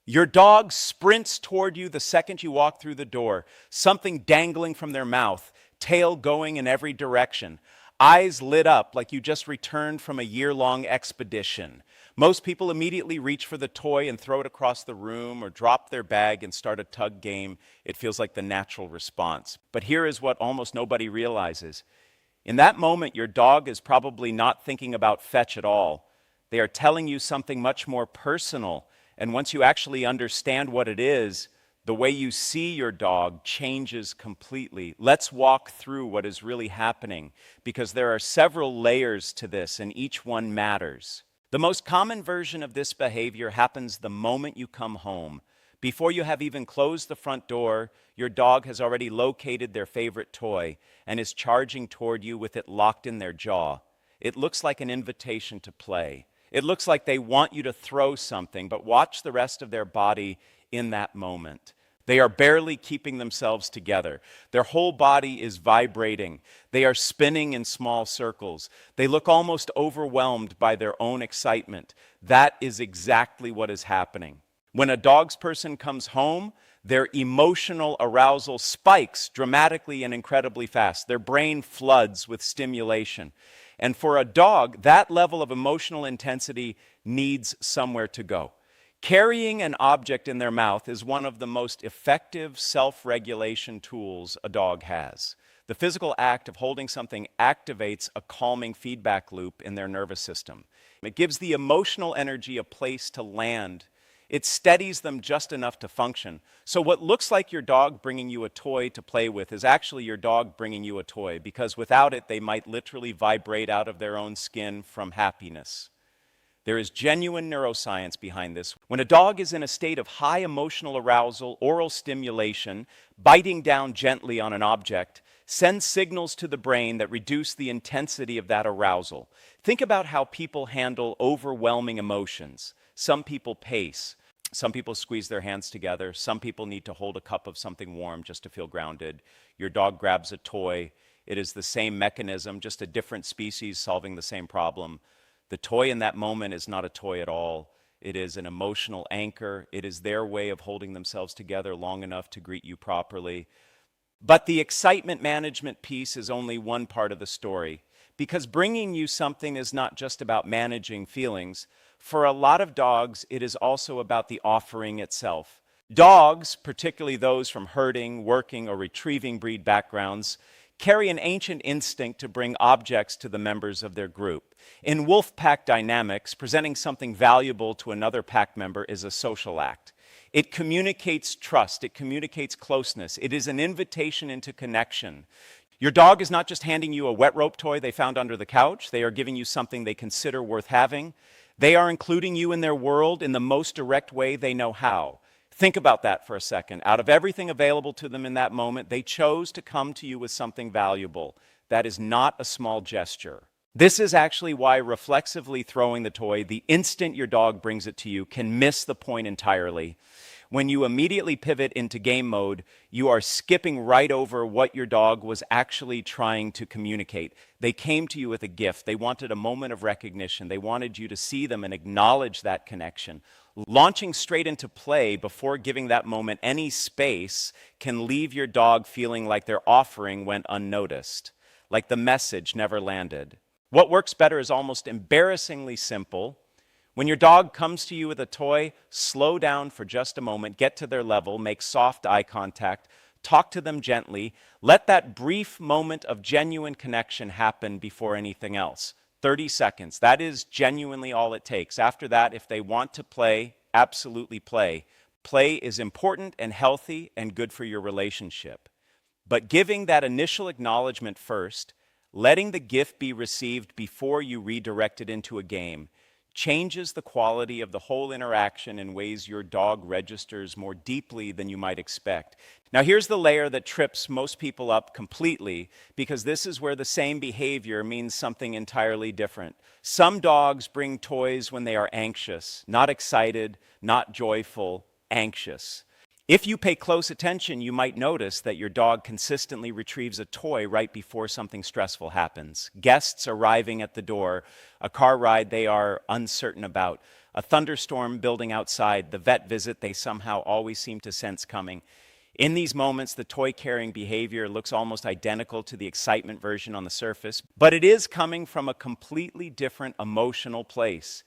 Your dog sprints toward you the second you walk through the door, something dangling from their mouth, tail going in every direction, eyes lit up like you just returned from a year-long expedition. Most people immediately reach for the toy and throw it across the room or drop their bag and start a tug game. It feels like the natural response. But here is what almost nobody realizes. In that moment, your dog is probably not thinking about fetch at all. They are telling you something much more personal. And once you actually understand what it is, the way you see your dog changes completely. Let's walk through what is really happening, because there are several layers to this, and each one matters. The most common version of this behavior happens the moment you come home. Before you have even closed the front door, your dog has already located their favorite toy and is charging toward you with it locked in their jaw. It looks like an invitation to play. It looks like they want you to throw something, but watch the rest of their body in that moment. They are barely keeping themselves together. Their whole body is vibrating. They are spinning in small circles. They look almost overwhelmed by their own excitement. That is exactly what is happening. When a dog's person comes home, their emotional arousal spikes dramatically and incredibly fast. Their brain floods with stimulation. And for a dog, that level of emotional intensity needs somewhere to go. Carrying an object in their mouth is one of the most effective self-regulation tools a dog has. The physical act of holding something activates a calming feedback loop in their nervous system. It gives the emotional energy a place to land. It steadies them just enough to function. So what looks like your dog bringing you a toy to play with is actually your dog bringing you a toy, because without it, they might literally vibrate out of their own skin from happiness. There is genuine neuroscience behind this. When a dog is in a state of high emotional arousal, oral stimulation, biting down gently on an object sends signals to the brain that reduce the intensity of that arousal. Think about how people handle overwhelming emotions. Some people pace. Some people squeeze their hands together. Some people need to hold a cup of something warm just to feel grounded. Your dog grabs a toy. It is the same mechanism, just a different species solving the same problem. The toy in that moment is not a toy at all. It is an emotional anchor. It is their way of holding themselves together long enough to greet you properly. But the excitement management piece is only one part of the story, because bringing you something is not just about managing feelings. For a lot of dogs, it is also about the offering itself. Dogs, particularly those from herding, working, or retrieving breed backgrounds, carry an ancient instinct to bring objects to the members of their group. In wolf pack dynamics, presenting something valuable to another pack member is a social act. It communicates trust, it communicates closeness, it is an invitation into connection. Your dog is not just handing you a wet rope toy they found under the couch, they are giving you something they consider worth having. They are including you in their world in the most direct way they know how. Think about that for a second. Out of everything available to them in that moment, they chose to come to you with something valuable. That is not a small gesture. This is actually why reflexively throwing the toy, the instant your dog brings it to you, can miss the point entirely. When you immediately pivot into game mode, you are skipping right over what your dog was actually trying to communicate. They came to you with a gift. They wanted a moment of recognition. They wanted you to see them and acknowledge that connection. Launching straight into play before giving that moment any space can leave your dog feeling like their offering went unnoticed, like the message never landed. What works better is almost embarrassingly simple. When your dog comes to you with a toy, slow down for just a moment, get to their level, make soft eye contact, talk to them gently. Let that brief moment of genuine connection happen before anything else. 30 seconds, that is genuinely all it takes. After that, if they want to play, absolutely play. Play is important and healthy and good for your relationship. But giving that initial acknowledgement first, letting the gift be received before you redirect it into a game, changes the quality of the whole interaction in ways your dog registers more deeply than you might expect. Now, here's the layer that trips most people up completely, because this is where the same behavior means something entirely different. Some dogs bring toys when they are anxious, not excited, not joyful, anxious. If you pay close attention, you might notice that your dog consistently retrieves a toy right before something stressful happens. Guests arriving at the door, a car ride they are uncertain about, a thunderstorm building outside, the vet visit they somehow always seem to sense coming. In these moments, the toy-carrying behavior looks almost identical to the excitement version on the surface, but it is coming from a completely different emotional place.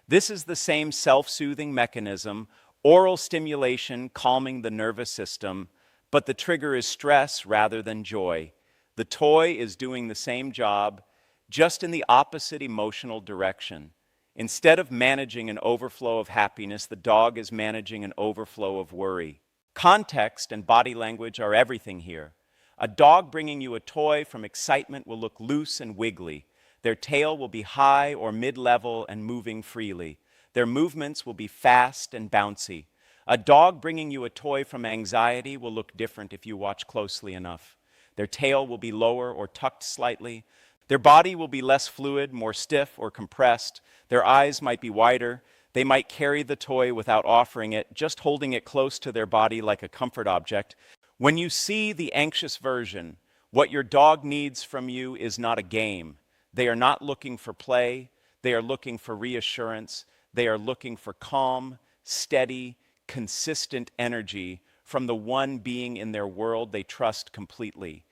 This is the same self-soothing mechanism, oral stimulation calming the nervous system, but the trigger is stress rather than joy. The toy is doing the same job, just in the opposite emotional direction. Instead of managing an overflow of happiness, the dog is managing an overflow of worry. Context and body language are everything here. A dog bringing you a toy from excitement will look loose and wiggly. Their tail will be high or mid-level and moving freely. Their movements will be fast and bouncy. A dog bringing you a toy from anxiety will look different if you watch closely enough. Their tail will be lower or tucked slightly. Their body will be less fluid, more stiff or compressed. Their eyes might be wider. They might carry the toy without offering it, just holding it close to their body like a comfort object. When you see the anxious version, what your dog needs from you is not a game. They are not looking for play. They are looking for reassurance. They are looking for calm, steady, consistent energy from the one being in their world they trust completely.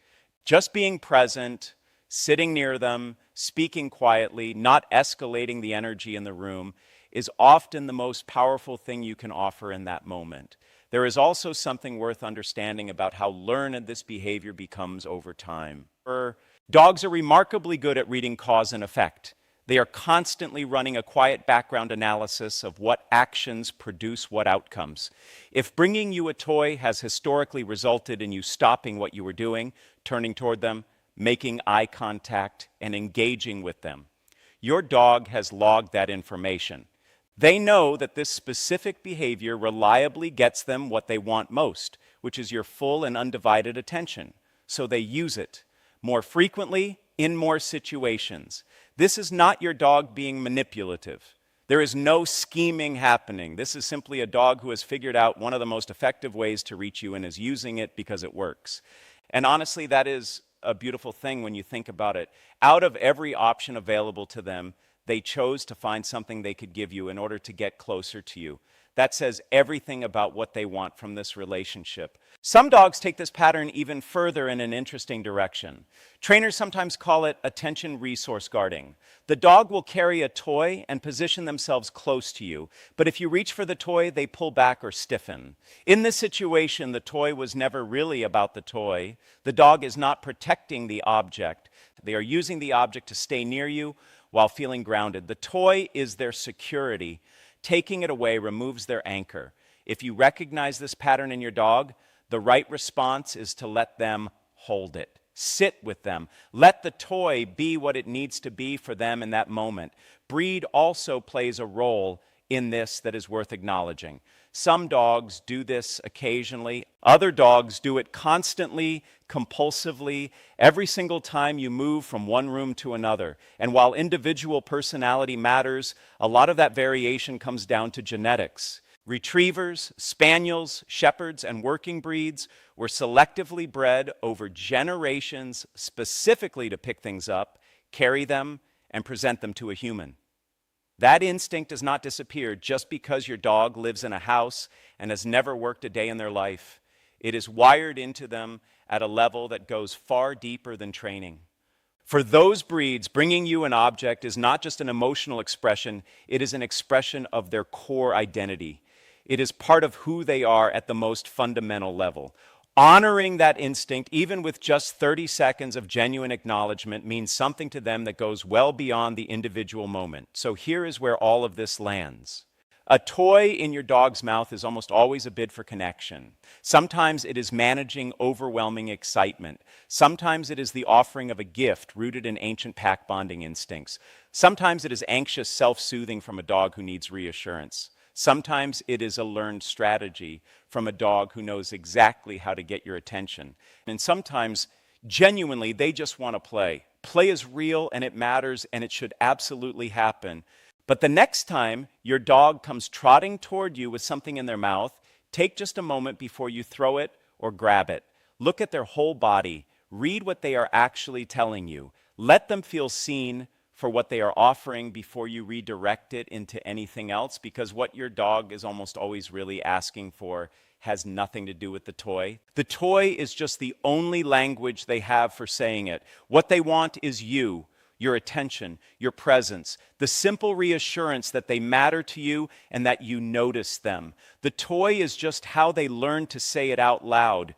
Just being present, sitting near them, speaking quietly, not escalating the energy in the room, is often the most powerful thing you can offer in that moment. There is also something worth understanding about how learned this behavior becomes over time. Dogs are remarkably good at reading cause and effect. They are constantly running a quiet background analysis of what actions produce what outcomes. If bringing you a toy has historically resulted in you stopping what you were doing, turning toward them, making eye contact, and engaging with them, your dog has logged that information. They know that this specific behavior reliably gets them what they want most, which is your full and undivided attention. So they use it more frequently in more situations. This is not your dog being manipulative. There is no scheming happening. This is simply a dog who has figured out one of the most effective ways to reach you and is using it because it works. And honestly, that is a beautiful thing when you think about it. Out of every option available to them, they chose to find something they could give you in order to get closer to you. That says everything about what they want from this relationship. Some dogs take this pattern even further in an interesting direction. Trainers sometimes call it attention resource guarding. The dog will carry a toy and position themselves close to you, but if you reach for the toy, they pull back or stiffen. In this situation, the toy was never really about the toy. The dog is not protecting the object. They are using the object to stay near you while feeling grounded. The toy is their security. Taking it away removes their anchor. If you recognize this pattern in your dog, the right response is to let them hold it. Sit with them. Let the toy be what it needs to be for them in that moment. Breed also plays a role in this that is worth acknowledging. Some dogs do this occasionally. Other dogs do it constantly, compulsively, every single time you move from one room to another. And while individual personality matters, a lot of that variation comes down to genetics. Retrievers, spaniels, shepherds, and working breeds were selectively bred over generations specifically to pick things up, carry them, and present them to a human. That instinct does not disappear just because your dog lives in a house and has never worked a day in their life. It is wired into them at a level that goes far deeper than training. For those breeds, bringing you an object is not just an emotional expression, it is an expression of their core identity. It is part of who they are at the most fundamental level. Honoring that instinct, even with just 30 seconds of genuine acknowledgement, means something to them that goes well beyond the individual moment. So here is where all of this lands. A toy in your dog's mouth is almost always a bid for connection. Sometimes it is managing overwhelming excitement. Sometimes it is the offering of a gift rooted in ancient pack bonding instincts. Sometimes it is anxious self-soothing from a dog who needs reassurance. Sometimes it is a learned strategy from a dog who knows exactly how to get your attention. And sometimes, genuinely, they just want to play. Play is real and it matters and it should absolutely happen. But the next time your dog comes trotting toward you with something in their mouth, Take just a moment before you throw it or grab it. Look at their whole body. Read what they are actually telling you. Let them feel seen for what they are offering before you redirect it into anything else, because what your dog is almost always really asking for has nothing to do with the toy. The toy is just the only language they have for saying it. What they want is you, your attention, your presence, the simple reassurance that they matter to you and that you notice them. The toy is just how they learn to say it out loud.